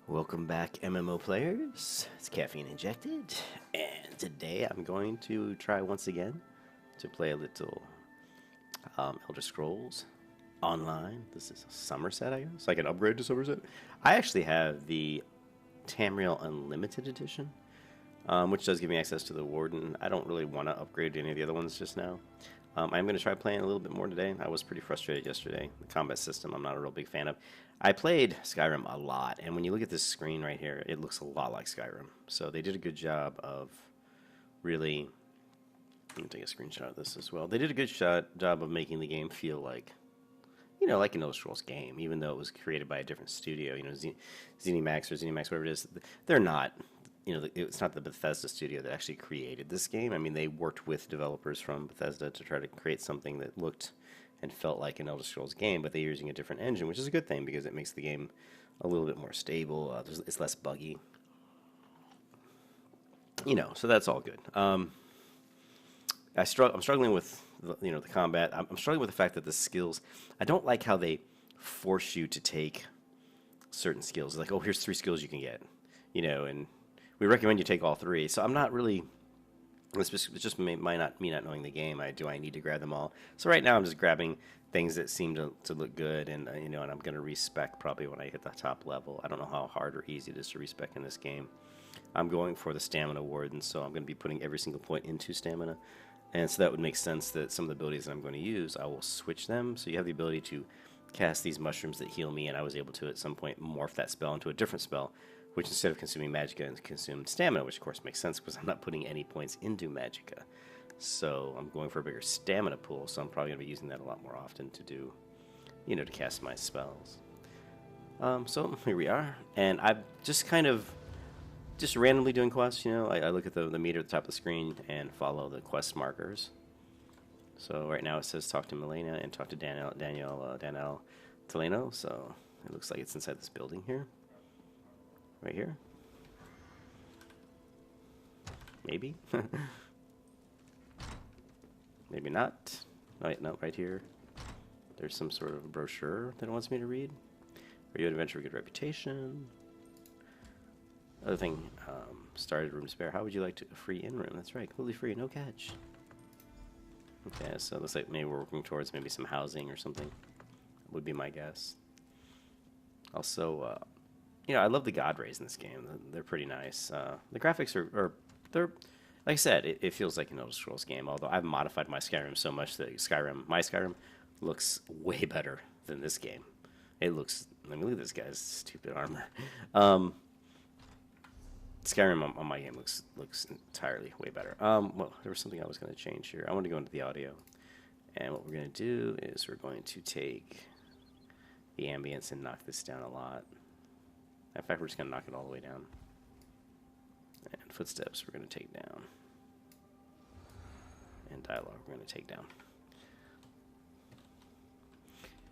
Welcome back, MMO players. It's Caffeine Injected, and today I'm going to try once again to play a little Elder Scrolls Online. This is a Somerset, I guess. I can upgrade to Somerset. I actually have the Tamriel Unlimited Edition, which does give me access to the Warden. I don't really want to upgrade to any of the other ones just now. I'm going to try playing a little bit more today. I was pretty frustrated yesterday. The combat system I'm not a real big fan of. I played Skyrim a lot, and when you look at this screen right here, it looks a lot like Skyrim. So they did a good job of really... Let me take a screenshot of this as well. They did a good job of making the game feel like, like an Elder Scrolls game, even though it was created by a different studio. ZeniMax or ZeniMax, whatever it is, they're not... it's not the Bethesda studio that actually created this game. I mean, they worked with developers from Bethesda to try to create something that looked and felt like an Elder Scrolls game, but they're using a different engine, which is a good thing because it makes the game a little bit more stable. It's less buggy. So that's all good. I'm struggling with the combat. I'm struggling with the fact that the skills. I don't like how they force you to take certain skills. Like, oh, here's 3 skills you can get, and we recommend you take all 3. So I'm not really. It's just me not knowing the game. Do I need to grab them all? So right now I'm just grabbing things that seem to look good, and and I'm going to respec probably when I hit the top level. I don't know how hard or easy it is to respec in this game. I'm going for the stamina warden, so I'm going to be putting every single point into stamina, and so that would make sense that some of the abilities that I'm going to use, I will switch them. So you have the ability to cast these mushrooms that heal me, and I was able to at some point morph that spell into a different spell, which instead of consuming magicka, consumed stamina, which of course makes sense because I'm not putting any points into magicka. So I'm going for a bigger stamina pool, so I'm probably going to be using that a lot more often to do, to cast my spells. So here we are, and I'm just just randomly doing quests. I look at the meter at the top of the screen and follow the quest markers. So right now it says talk to Milena and talk to Danielle Teleno, so it looks like it's inside this building here. Right here. Maybe. Maybe not. Oh, wait, no, right here. There's some sort of brochure that it wants me to read. Are you an adventurer with good reputation? Other thing, started room spare. How would you like a free in-room? That's right, completely free, no catch. Okay, so it looks like maybe we're working towards maybe some housing or something. Would be my guess. Also, I love the god rays in this game. They're pretty nice. The graphics they're, like I said, it feels like an Elder Scrolls game, although I've modified my Skyrim so much that my Skyrim looks way better than this game. It looks, look at this guy's stupid armor. Skyrim on my game looks entirely way better. Well, there was something I was going to change here. I want to go into the audio, and what we're going to do is we're going to take the ambience and knock this down a lot. In fact, we're just going to knock it all the way down. And footsteps we're going to take down. And dialogue we're going to take down.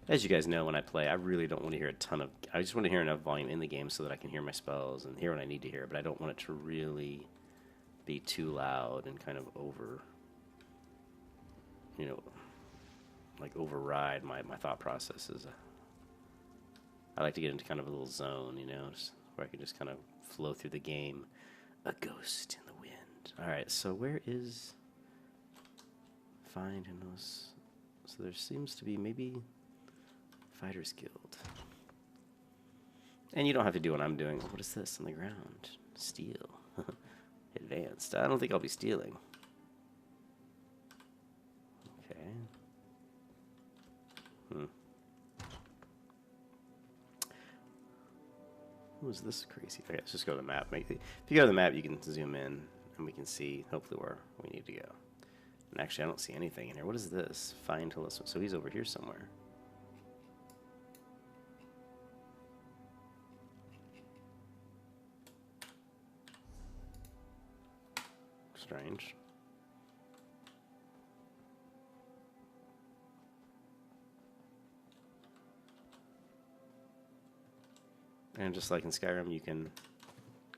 As you guys know, when I play, I really don't want to hear a ton of... I just want to hear enough volume in the game so that I can hear my spells and hear what I need to hear, but I don't want it to really be too loud and kind of override my thought processes. I like to get into kind of a little zone, where I can just kind of flow through the game. A ghost in the wind. Alright, so where is... Find and those... So there seems to be maybe... Fighters Guild. And you don't have to do what I'm doing. What is this on the ground? Steal. Advanced. I don't think I'll be stealing. Okay. Who is this crazy? Okay, let's just go to the map. If you go to the map, you can zoom in, and we can see, hopefully, where we need to go. And actually, I don't see anything in here. What is this? Find to listen. So he's over here somewhere. Strange. And just like in Skyrim, you can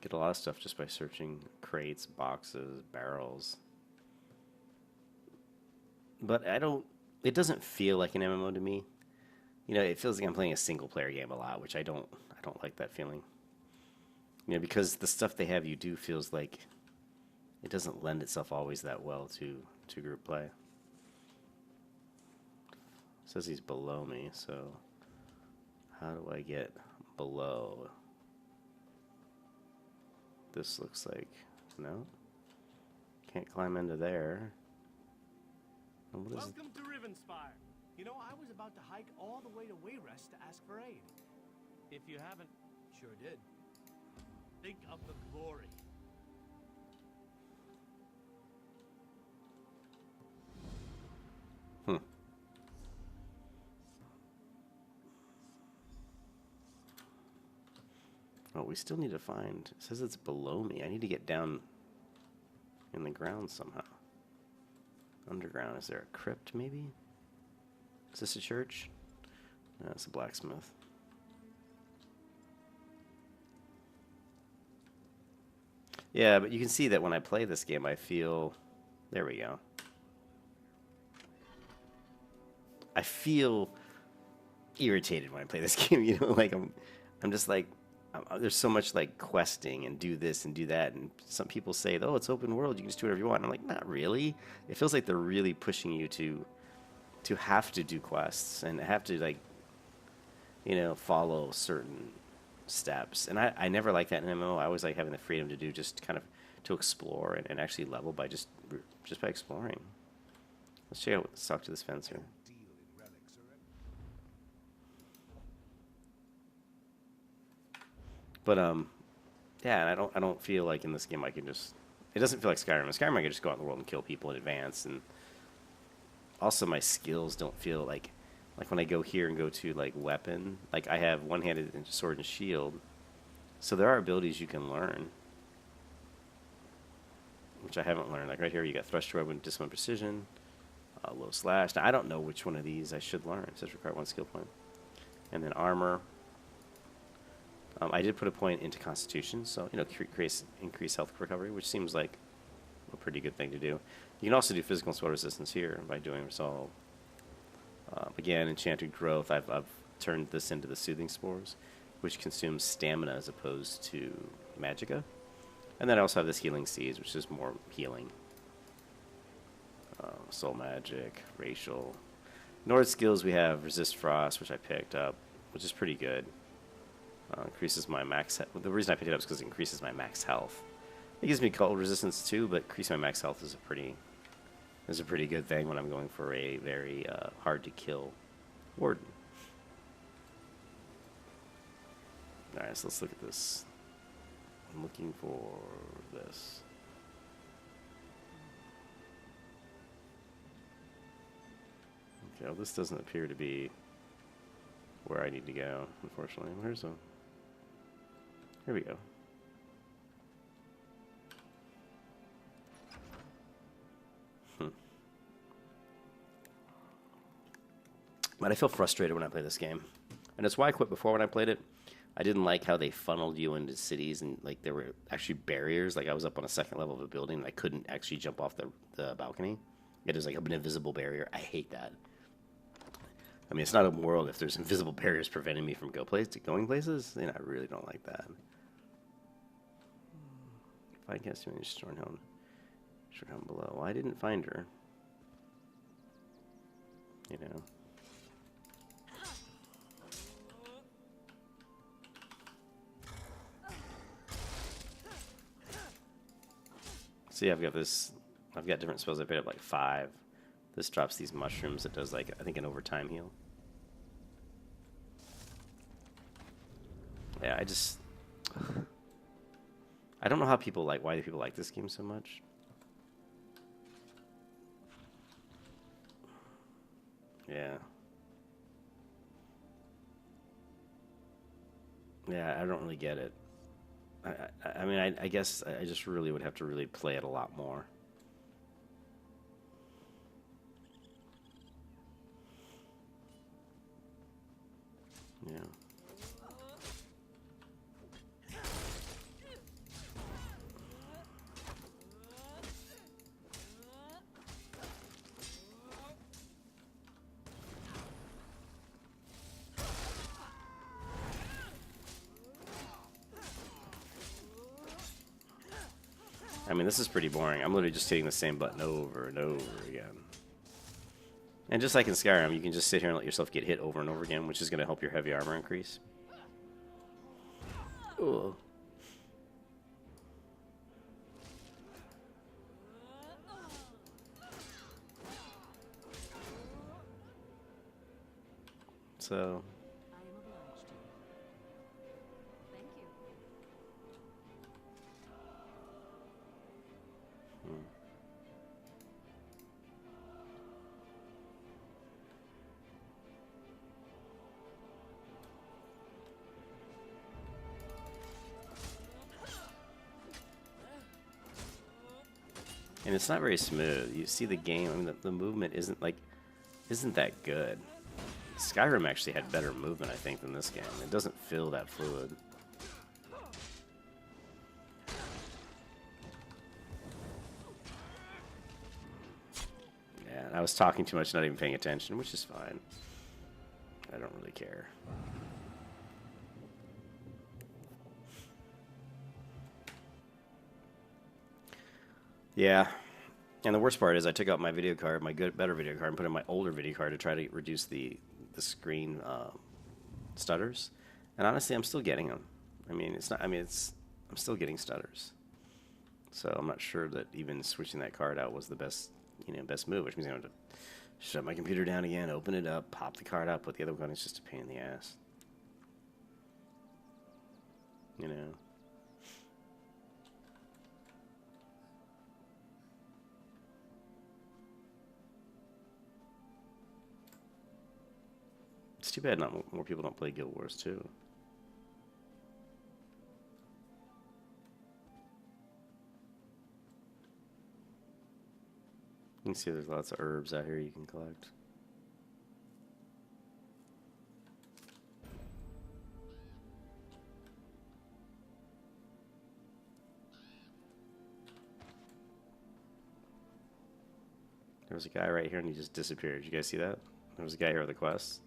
get a lot of stuff just by searching crates, boxes, barrels. But it doesn't feel like an MMO to me. It feels like I'm playing a single player game a lot, which I don't like that feeling. You know, because the stuff they have you do feels like it doesn't lend itself always that well to group play. It says he's below me, so how do I get below? This looks like, no, can't climb into there. And what is Welcome to Rivenspire. You know, I was about to hike all the way to Wayrest to ask for aid. If you haven't, sure did. Think of the glory. Oh, we still need to find. It says it's below me. I need to get down in the ground somehow. Underground. Is there a crypt, maybe? Is this a church? No, it's a blacksmith. Yeah, but you can see that when I play this game, I feel... There we go. I feel irritated when I play this game, you know? Like, I'm just like... there's so much like questing and do this and do that, and some people say, oh, it's open world, you can just do whatever you want. And I'm like, not really. It feels like they're really pushing you to have to do quests and have to, like, you know, follow certain steps. And I never like that in MMO. I always like having the freedom to do just kind of to explore and actually level by just by exploring. Let's check out. Let's talk to this fencer. But yeah, and I don't feel like in this game I can just. It doesn't feel like Skyrim. In Skyrim I can just go out in the world and kill people in advance, and also my skills don't feel like when I go here and go to like weapon, like I have one-handed sword and shield, so there are abilities you can learn, which I haven't learned. Like right here, you got thrust weapon, discipline, precision, low slash. Now I don't know which one of these I should learn. It says require 1 skill point, and then armor. I did put a point into Constitution, so, you know, increase health recovery, which seems like a pretty good thing to do. You can also do physical spell resistance here by doing Resolve. Again, Enchanted Growth, I've turned this into the Soothing Spores, which consumes stamina as opposed to Magicka. And then I also have this Healing Seeds, which is more healing. Soul Magic, Racial. Nord skills, we have Resist Frost, which I picked up, which is pretty good. Increases my max. The reason I picked it up is because it increases my max health. It gives me cold resistance too, but increasing my max health is a pretty good thing when I'm going for a very hard to kill Warden. All right, so let's look at this. I'm looking for this. Okay, well, this doesn't appear to be where I need to go, unfortunately. Here we go. But I feel frustrated when I play this game. And that's why I quit before when I played it. I didn't like how they funneled you into cities, and like there were actually barriers. Like I was up on a second level of a building and I couldn't actually jump off the balcony. It was like an invisible barrier. I hate that. I mean, it's not a world if there's invisible barriers preventing me from going places. Then I really don't like that. If I guess you mean Stornhelm below. Well, I didn't find her. You know. See, I've got different spells. I picked up like 5. This drops these mushrooms. It does like, I think, an overtime heal. Yeah, I don't know why people like this game so much. Yeah. Yeah, I don't really get it. I mean, I guess I just really would have to really play it a lot more. Yeah. I mean, this is pretty boring. I'm literally just hitting the same button over and over again. And just like in Skyrim, you can just sit here and let yourself get hit over and over again, which is going to help your heavy armor increase. Ooh. So... I am obliged to you. Thank you. And it's not very smooth. You see the game, I mean, the movement isn't that good. Skyrim actually had better movement, I think, than this game. It doesn't feel that fluid. Yeah, I was talking too much, not even paying attention, which is fine. I don't really care. Yeah, and the worst part is I took out my video card, my better video card, and put in my older video card to try to reduce the screen stutters. And honestly, I'm still getting them. I mean, it's not. I mean, I'm still getting stutters. So I'm not sure that even switching that card out was the best, best move. Which means I'm going to shut my computer down again, open it up, pop the card out, put the other one. It's just a pain in the ass. You know. It's too bad not more people don't play Guild Wars 2. You can see there's lots of herbs out here you can collect. There was a guy right here and he just disappeared. Did you guys see that? There was a guy here with a quest.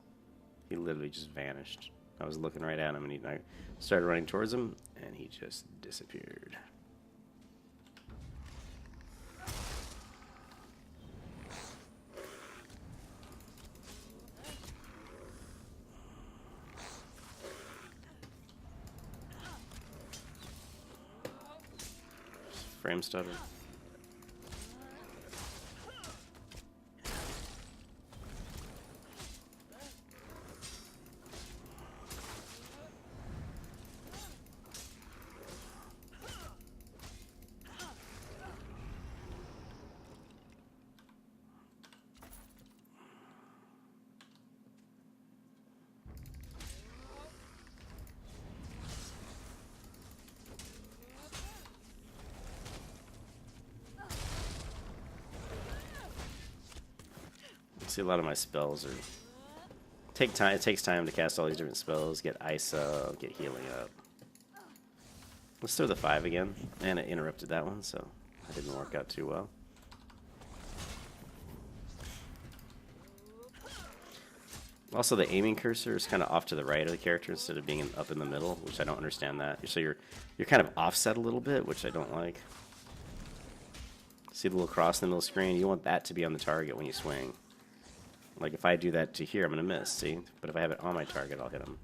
He literally just vanished. I was looking right at him, and I started running towards him, and he just disappeared. Frame stutter. See, a lot of my spells are take time. It takes time to cast all these different spells. Get ice up, get healing up. Let's throw the 5 again, and it interrupted that one, so that didn't work out too well. Also, the aiming cursor is kind of off to the right of the character instead of being up in the middle, which I don't understand that. So you're kind of offset a little bit, which I don't like. See the little cross in the middle of the screen? You want that to be on the target when you swing. Like, if I do that to here, I'm going to miss, see? But if I have it on my target, I'll hit him.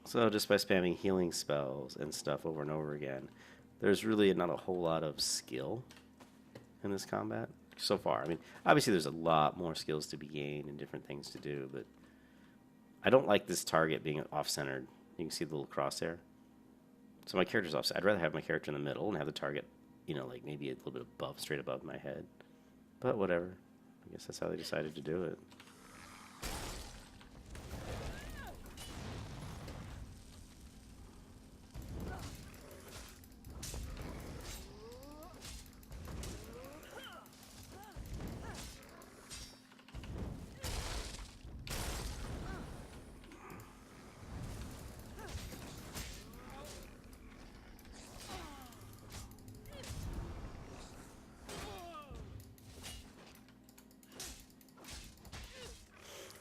So just by spamming healing spells and stuff over and over again, there's really not a whole lot of skill in this combat so far. I mean, obviously there's a lot more skills to be gained and different things to do, but I don't like this target being off-centered. You can see the little crosshair. So my character's off. I'd rather have my character in the middle and have the target you know, like maybe a little bit above, straight above my head. But whatever. I guess that's how they decided to do it.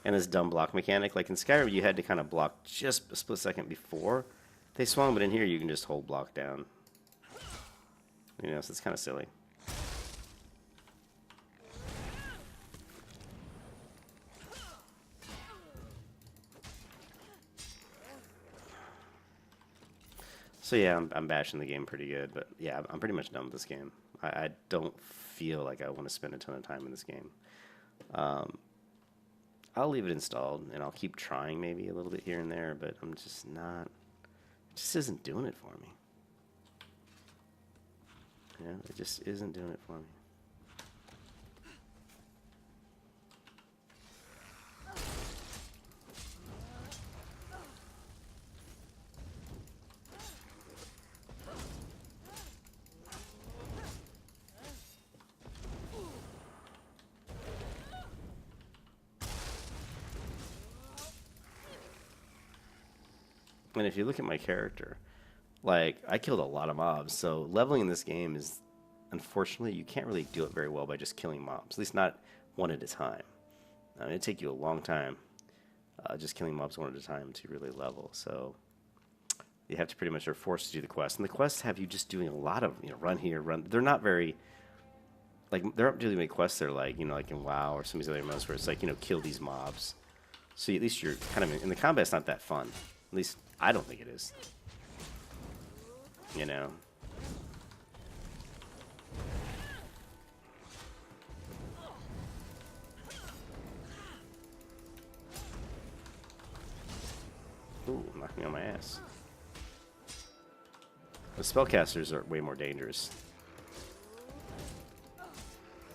And this dumb block mechanic, like in Skyrim, you had to kind of block just a split second before they swung, but in here you can just hold block down. You know, so it's kind of silly. So yeah, I'm bashing the game pretty good, but yeah, I'm pretty much done with this game. I don't feel like I want to spend a ton of time in this game. I'll leave it installed, and I'll keep trying maybe a little bit here and there, but I'm just not... It just isn't doing it for me. Yeah, it just isn't doing it for me. And if you look at my character, like, I killed a lot of mobs, so leveling in this game is, unfortunately, you can't really do it very well by just killing mobs, at least not one at a time. It'd take you a long time just killing mobs one at a time to really level, so you have to pretty much are forced to do the quest. And the quests have you just doing a lot of, you know, run here, run. They're not very, like, there aren't really many quests that are like, you know, like in WoW or some of these other modes where it's like, you know, kill these mobs. So at least you're kind of, in the combat's not that fun. At least I don't think it is. You know? Ooh, knocked me on my ass. The spellcasters are way more dangerous.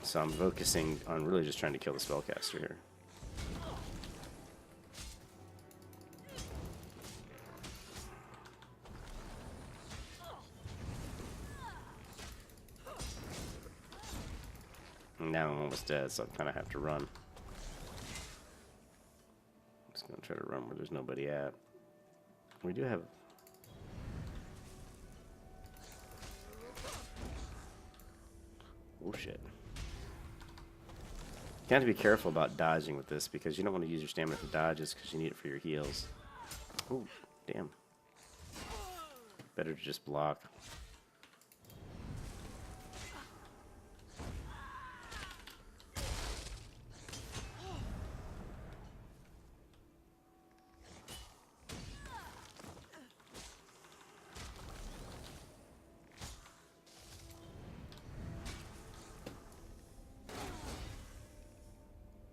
So I'm focusing on really just trying to kill the spellcaster here. And now I'm almost dead, so I kind of have to run. I'm just going to try to run where there's nobody at. We do have... Oh shit. You have to be careful about dodging with this because you don't want to use your stamina for dodges because you need it for your heals. Oh, damn. Better to just block.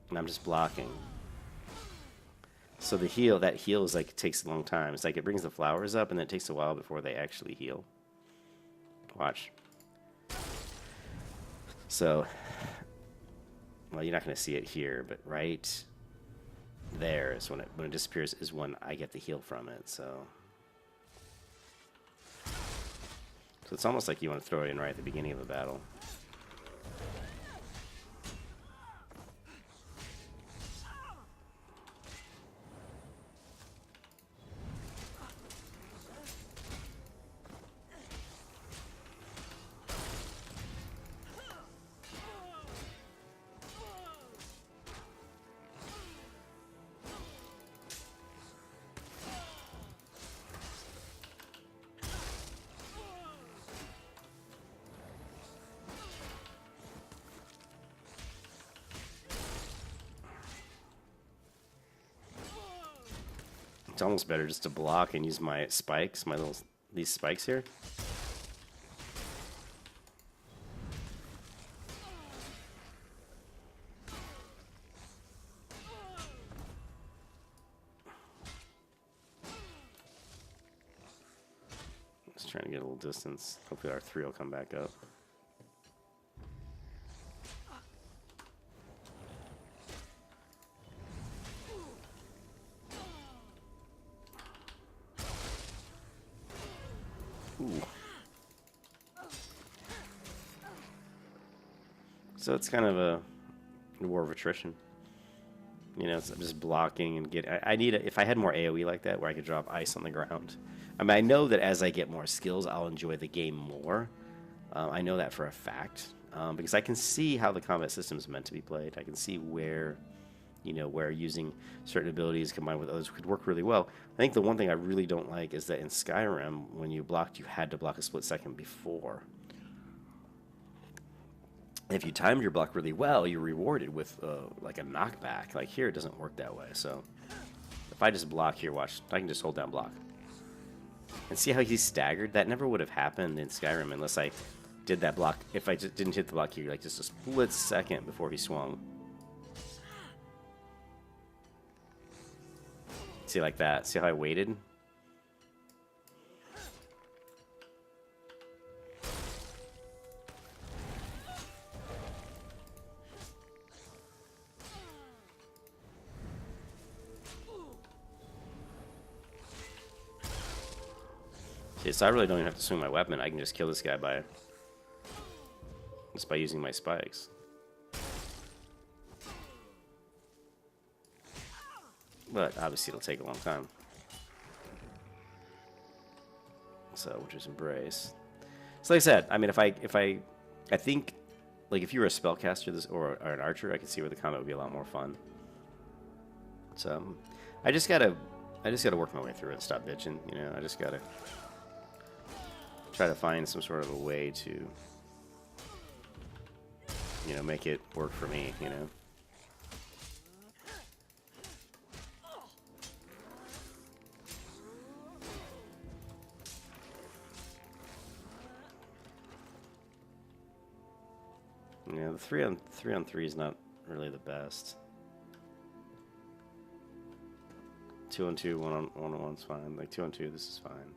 And I'm just blocking. So the heal, that heal is like, takes a long time. It's like it brings the flowers up and then it takes a while before they actually heal. Watch. So, well, you're not going to see it here, but right there is when it disappears is when I get the heal from it, so. So it's almost like you want to throw it in right at the beginning of a battle. It's almost better just to block and use my spikes, these spikes here. Just trying to get a little distance. Hopefully our 3 will come back up. So it's kind of a war of attrition. You know, it's just blocking and get. I need if I had more AOE like that, where I could drop ice on the ground. I mean, I know that as I get more skills, I'll enjoy the game more. I know that for a fact because I can see how the combat system is meant to be played. I can see where, you know, where using certain abilities combined with others could work really well. I think the one thing I really don't like is that in Skyrim, when you blocked, you had to block a split second before. If you timed your block really well, you're rewarded with like a knockback. Like here, it doesn't work that way. So if I just block here, watch, I can just hold down block. And see how he's staggered? That never would have happened in Skyrim unless I did that block. If I just didn't hit the block here, like just a split second before he swung. See, like that. See how I waited? See, so I really don't even have to swing my weapon. I can just kill this guy just by using my spikes. But obviously it'll take a long time. So we'll just embrace. So like I said, I mean, I think, like if you were a spellcaster or an archer, I could see where the combat would be a lot more fun. So I just gotta work my way through it and stop bitching. You know, I just gotta try to find some sort of a way to, you know, make it work for me, you know. Yeah, the 3-on-3 is not really the best. 2-on-2, 1-on-1's fine. Like 2-on-2, this is fine.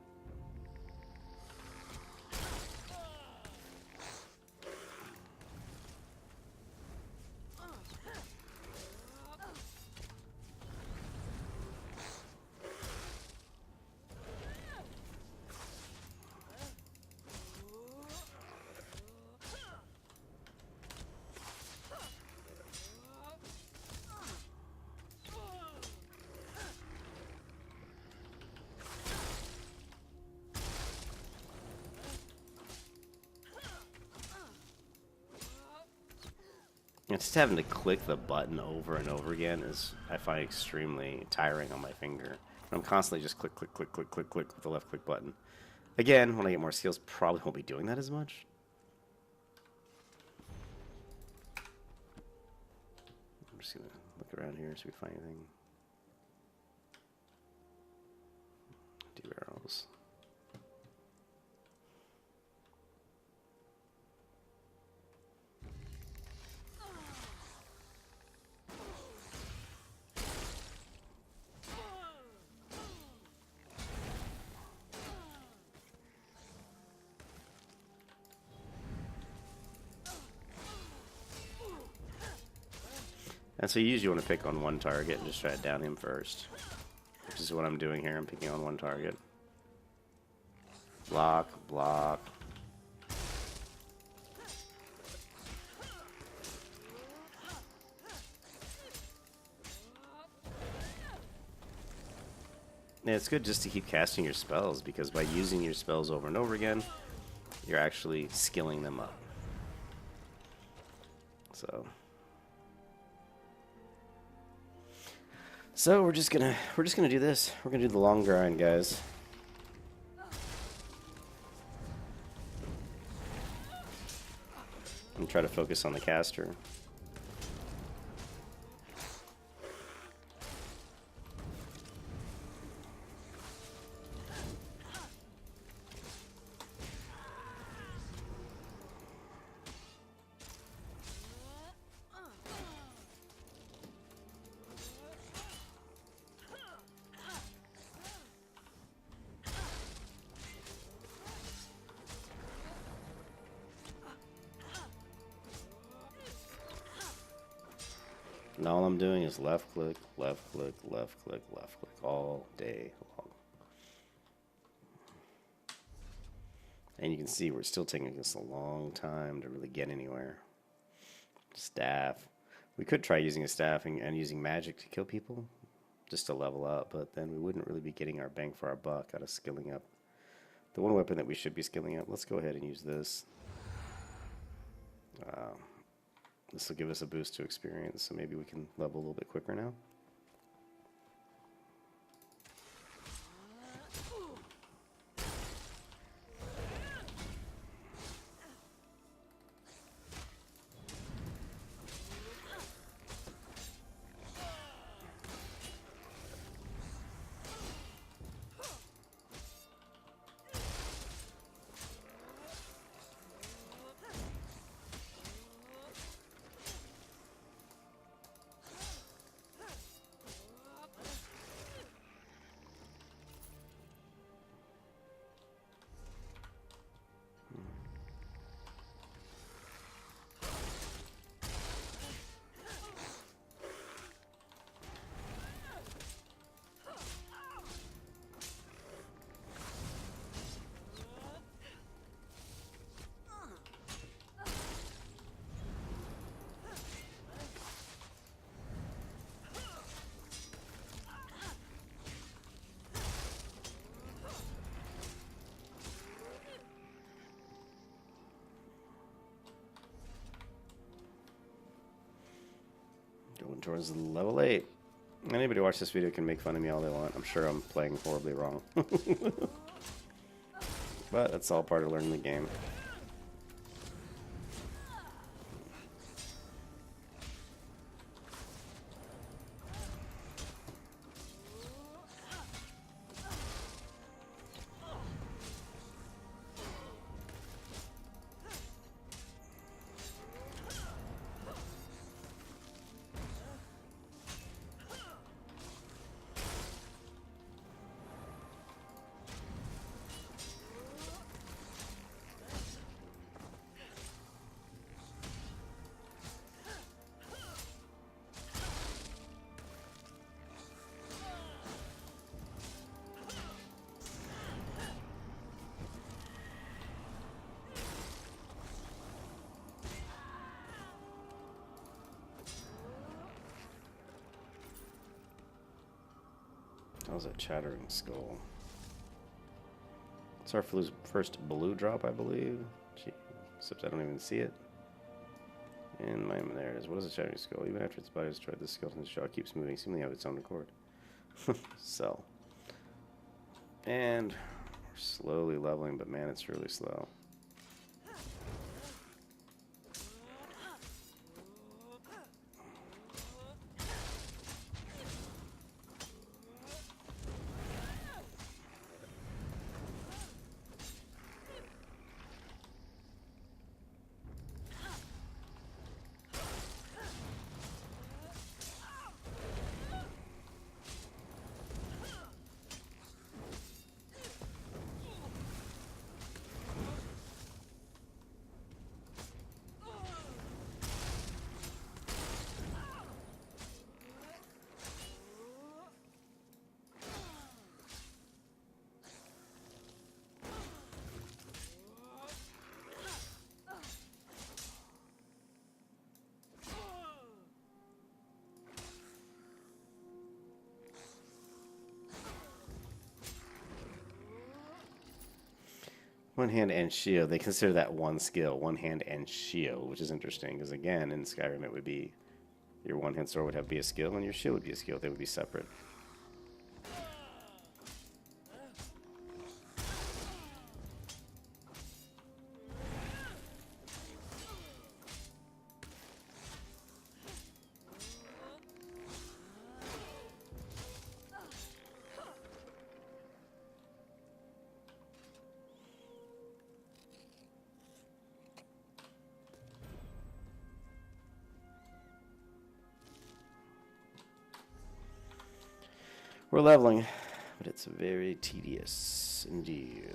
Just having to click the button over and over again is, I find, extremely tiring on my finger. I'm constantly just click, click, click, click, click, click with the left click button. Again, when I get more skills, probably won't be doing that as much. I'm just gonna look around here, see if we find anything. 2 arrows. And so you usually want to pick on one target and just try to down him first. Which is what I'm doing here. I'm picking on one target. Block, block. Yeah, it's good just to keep casting your spells, because by using your spells over and over again, you're actually skilling them up. So we're just gonna do this. We're gonna do the long grind, guys. And try to focus on the caster. And all I'm doing is left click, left click, left click, left click all day long. And you can see we're still taking us a long time to really get anywhere. Staff. We could try using a staff and using magic to kill people, just to level up, but then we wouldn't really be getting our bang for our buck out of skilling up. The one weapon that we should be skilling up, let's go ahead and use this. This will give us a boost to experience, so maybe we can level a little bit quicker now. Going towards level 8. Anybody watch this video can make fun of me all they want. I'm sure I'm playing horribly wrong. But that's all part of learning the game. That was a chattering skull. It's our first blue drop, I believe. Gee, except I don't even see it. And there it is. What is a chattering skull? Even after its body is destroyed, the skeleton's jaw keeps moving, seemingly of its own accord. Sell. And we're slowly leveling, but man, it's really slow. One hand and shield. They consider that one skill, one hand and shield, which is interesting because again, in Skyrim it would be your one hand sword would be a skill and your shield would be a skill. They would be separate. We're leveling, but it's very tedious indeed.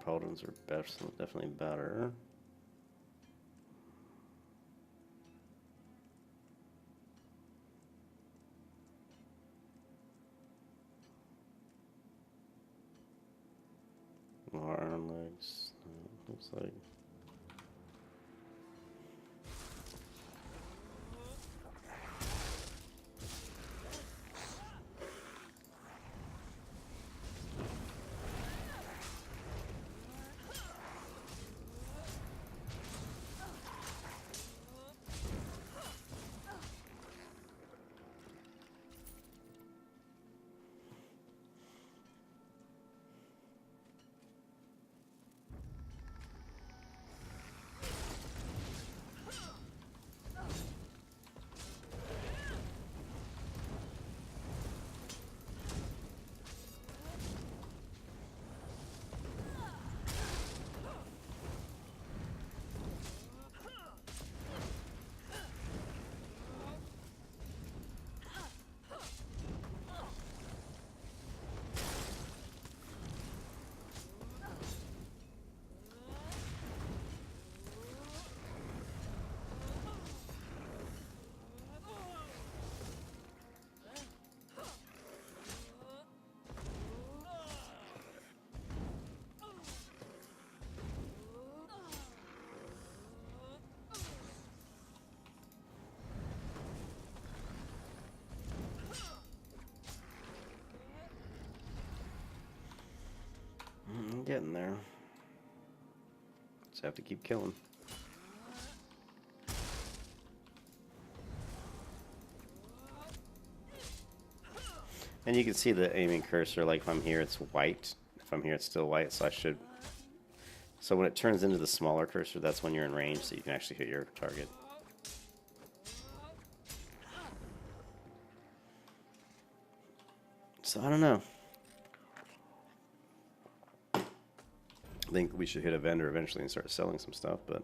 paladins are best, definitely better. More iron legs. Looks like. I'm getting there. Just have to keep killing. And you can see the aiming cursor, like if I'm here it's white, if I'm here it's still white, so I should... So when it turns into the smaller cursor, that's when you're in range, so you can actually hit your target. So I don't know. I think we should hit a vendor eventually and start selling some stuff, but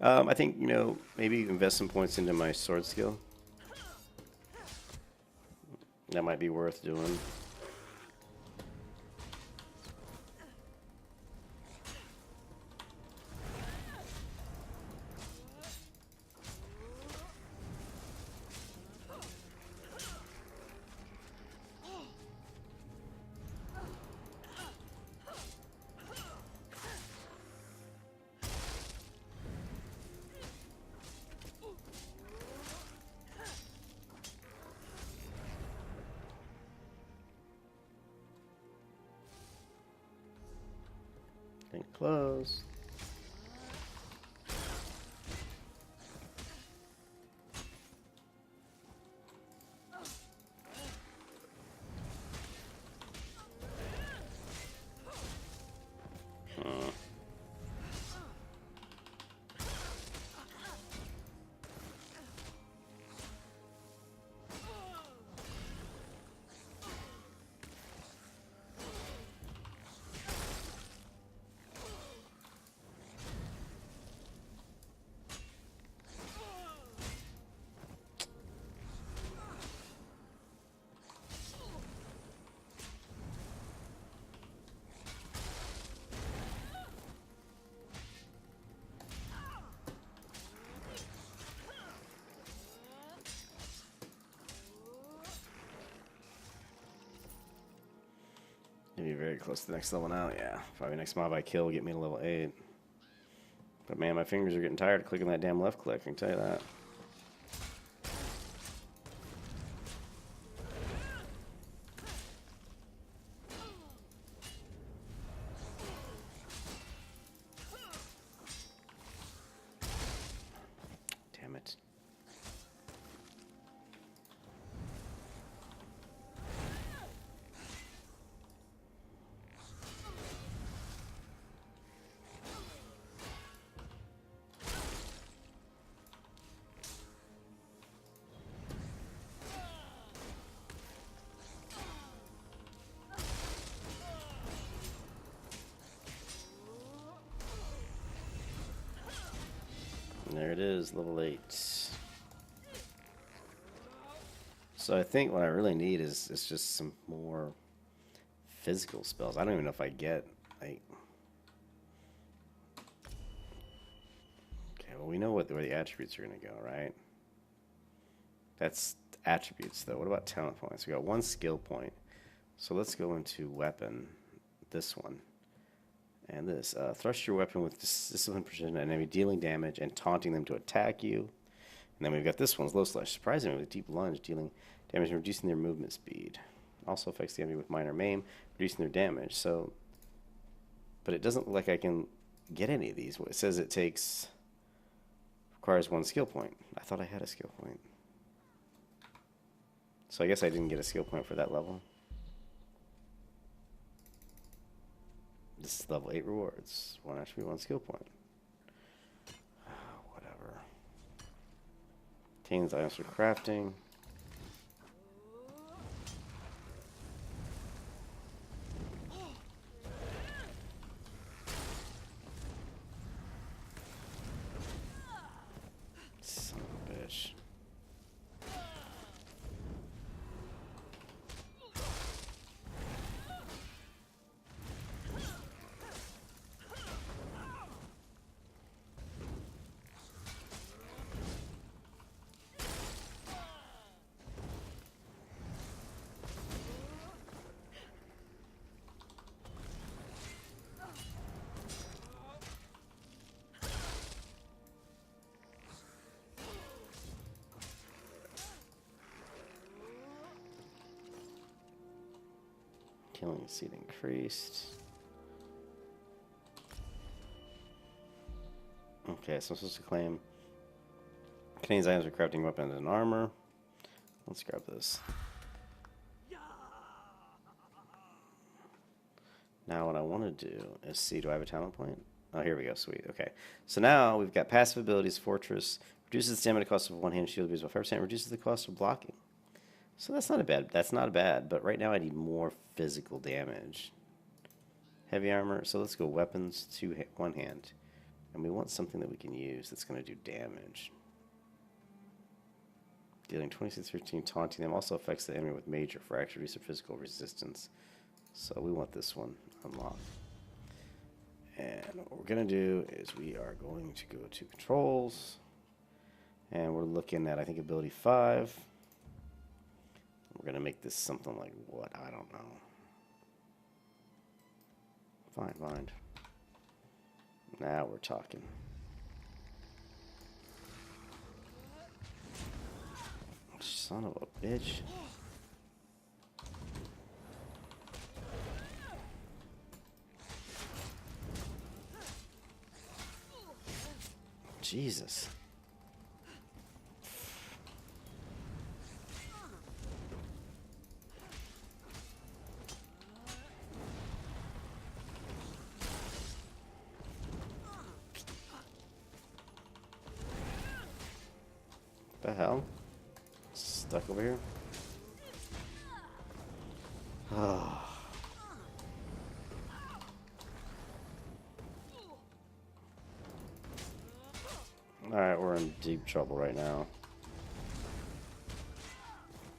I think, you know, maybe invest some points into my sword skill. That might be worth doing. Getting close. Maybe very close to the next level now. Yeah, probably next mob I kill will get me to level 8. But man, my fingers are getting tired of clicking that damn left click, I can tell you that. Damn it. There it is, level 8. So I think what I really need is just some more physical spells. I don't even know if I get, like, where the attributes are going to go, right? That's attributes, though. What about talent points? We got 1 skill point. So let's go into weapon, this one. And this. Thrust your weapon with discipline, precision, and enemy dealing damage and taunting them to attack you. And then we've got this one's low slash. Surprisingly, with deep lunge, dealing damage and reducing their movement speed. Also affects the enemy with minor maim, reducing their damage. So, but it doesn't look like I can get any of these. It says it requires 1 skill point. I thought I had a skill point. So I guess I didn't get a skill point for that level. This is level 8 rewards. 1 attribute, 1 skill point. Whatever. Obtains items for crafting. Son of a bitch. Killing speed increased. Okay, so I'm supposed to claim contains items for crafting weapons and armor. Let's grab this. Now what I want to do is see, do I have a talent point? Oh, here we go, sweet. Okay, so now we've got passive abilities, Fortress, reduces the stamina cost of one-hand shield abuse by 5%, reduces the cost of blocking. So that's not bad, but right now I need more physical damage. Heavy armor, so let's go weapons, 1 hand. And we want something that we can use that's going to do damage. Dealing 26-13, taunting them also affects the enemy with major fracture, reduce their physical resistance. So we want this one unlocked. And what we're going to do is we are going to go to controls. And we're looking at, I think, ability 5. We're going to make this something like what? I don't know. Fine. Now we're talking. Son of a bitch. Jesus. The hell? Stuck over here? Oh. Alright, we're in deep trouble right now.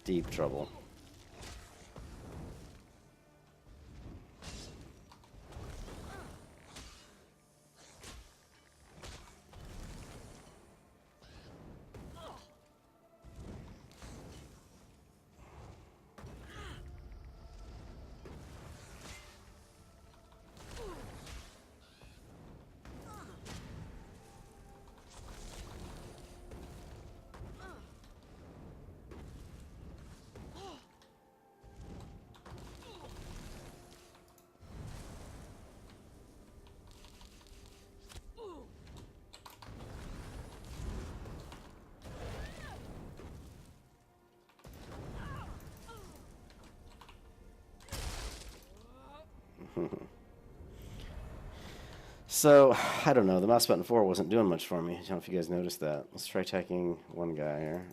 Deep trouble. So, I don't know. The mouse button 4 wasn't doing much for me. I don't know if you guys noticed that. Let's try attacking one guy here.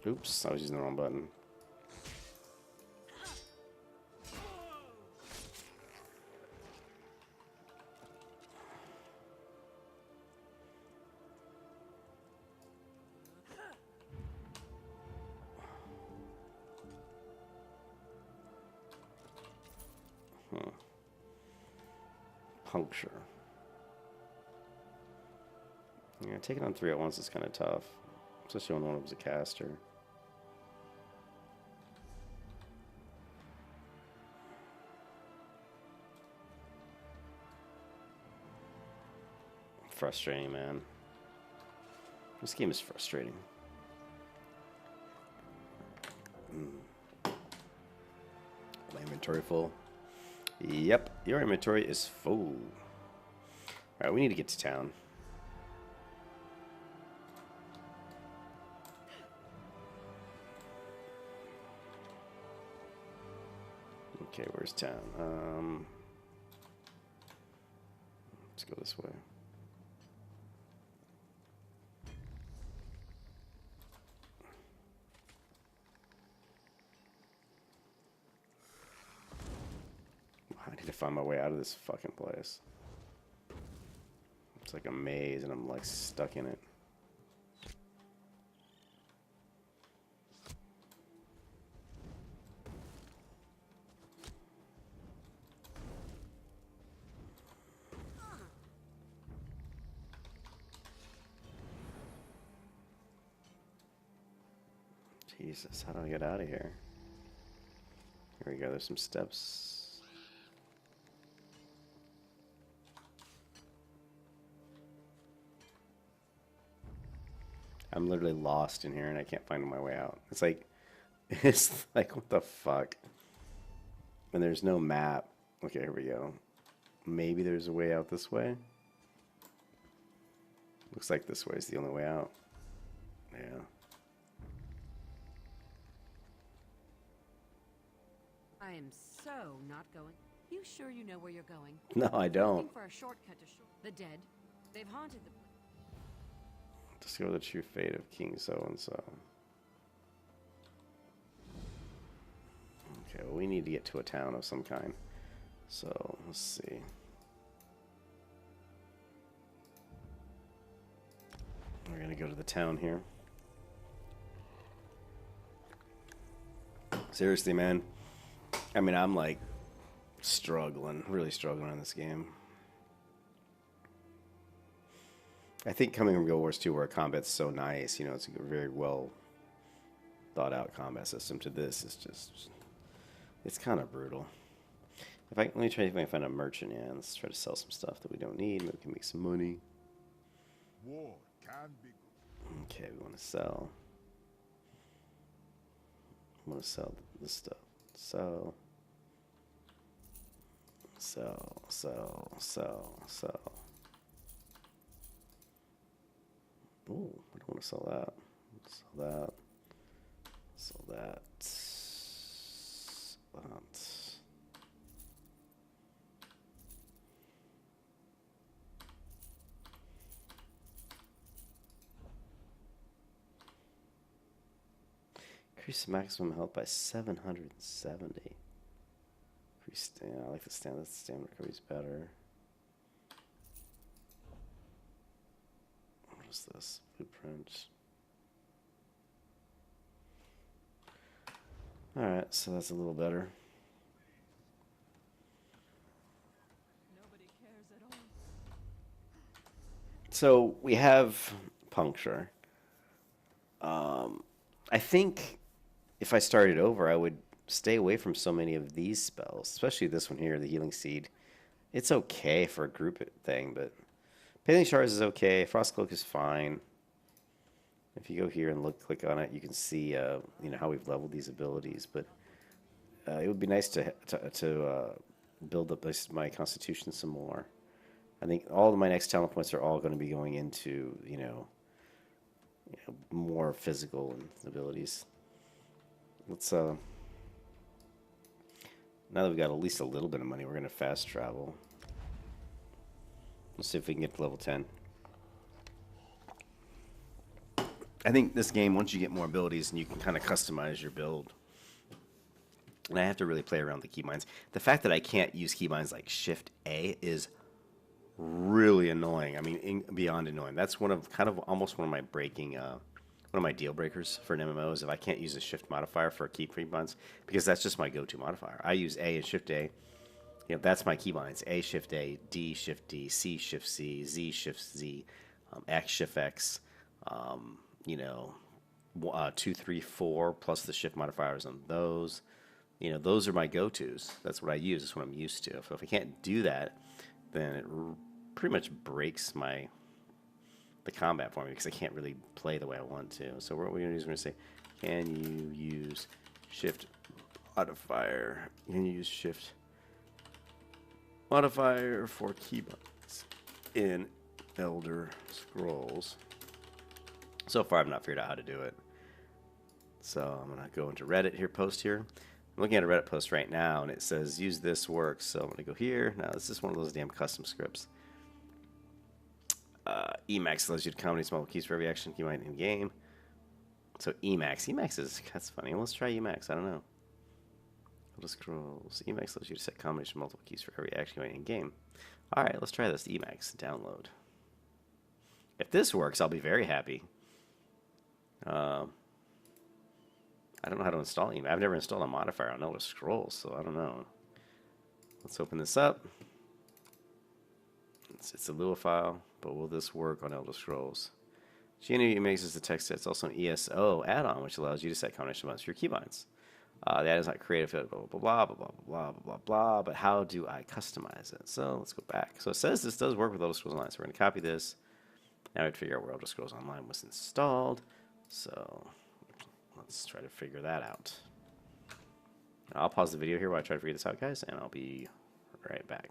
Oops, I was using the wrong button. puncture. Yeah, taking on 3 at once is kind of tough, especially when one of them's a caster. Frustrating, man. This game is frustrating. My inventory full. Yep, your inventory is full. Alright, we need to get to town. Okay, where's town? Let's go this way. I need to find my way out of this fucking place. It's like a maze and I'm like stuck in it. Jesus, how do I get out of here? Here we go, there's some steps. I'm literally lost in here and I can't find my way out. It's like, what the fuck? And there's no map. Okay, here we go. Maybe there's a way out this way? Looks like this way is the only way out. Yeah. I am so not going. You sure you know where you're going? No, I don't. Looking for a shortcut to the dead. They've haunted the. Discover the true fate of King so-and-so. Okay, well, we need to get to a town of some kind. So, let's see. We're gonna go to the town here. Seriously, man. I mean, I'm like struggling, really struggling in this game. I think coming from Guild Wars 2, where combat's so nice, you know, it's a very well thought out combat system, to this, it's just, it's kind of brutal. Let me try to find a merchant. Yeah, let's try to sell some stuff that we don't need. Maybe we can make some money. War can be good. Okay, we want to sell. I want to sell this stuff. Sell. Ooh, I don't want to sell that. Sell that. Sell that. That. Increase maximum health by 770. Increase, yeah, I like the stamina. Stamina recovery is better. What is this? Blueprint. Alright, so that's a little better. Nobody cares at all. So we have puncture. I think if I started over, I would stay away from so many of these spells, especially this one here, the Healing Seed. It's okay for a group thing, but Paling Shards is okay. Frost Cloak is fine. If you go here and click on it, you can see you know, how we've leveled these abilities. But it would be nice to build up my Constitution some more. I think all of my next talent points are all going to be going into, you know, more physical abilities. Let's now that we've got at least a little bit of money, we're going to fast travel. Let's see if we can get to level 10. I think this game, once you get more abilities, and you can kind of customize your build. And I have to really play around with the keybinds. The fact that I can't use keybinds like Shift A is really annoying. I mean, beyond annoying. That's almost one of my one of my deal breakers for an MMO is if I can't use a Shift modifier for keybinds, because that's just my go-to modifier. I use A and Shift A You know, that's my keybinds. A, Shift A, D, Shift D, C, Shift C, Z, Shift Z, X, Shift X, you know, 2, 3, 4, plus the shift modifiers on those. You know, those are my go-tos. That's what I use. That's what I'm used to. If I can't do that, then it pretty much breaks the combat for me because I can't really play the way I want to. So what we're going to do is we're going to say, can you use shift modifier? Can you use shift modifier for keybinds in Elder Scrolls? So far, I've not figured out how to do it. So I'm going to go into Reddit here, post here. I'm looking at a Reddit post right now, and it says, use this works. So I'm going to go here. Now, this is one of those damn custom scripts. Emacs allows you to combine multiple keys for every action you might in game. So Emacs is, that's funny. Let's try Emacs. I don't know. Elder Scrolls. Emacs allows you to set combination multiple keys for every action you might in game. All right, let's try this. Emacs download. If this works, I'll be very happy. I don't know how to install Emacs. I've never installed a modifier on Elder Scrolls, so I don't know. Let's open this up. It's a Lua file, but will this work on Elder Scrolls? GNU Emacs is the text set. It's also an ESO add-on, which allows you to set combination buttons for your keybinds. That is not creative, blah, blah, blah, blah, blah, blah, blah, blah, blah, but how do I customize it? So let's go back. So it says this does work with Elder Scrolls Online, so we're going to copy this. Now we have to figure out where Elder Scrolls Online was installed. So let's try to figure that out. I'll pause the video here while I try to figure this out, guys, and I'll be right back.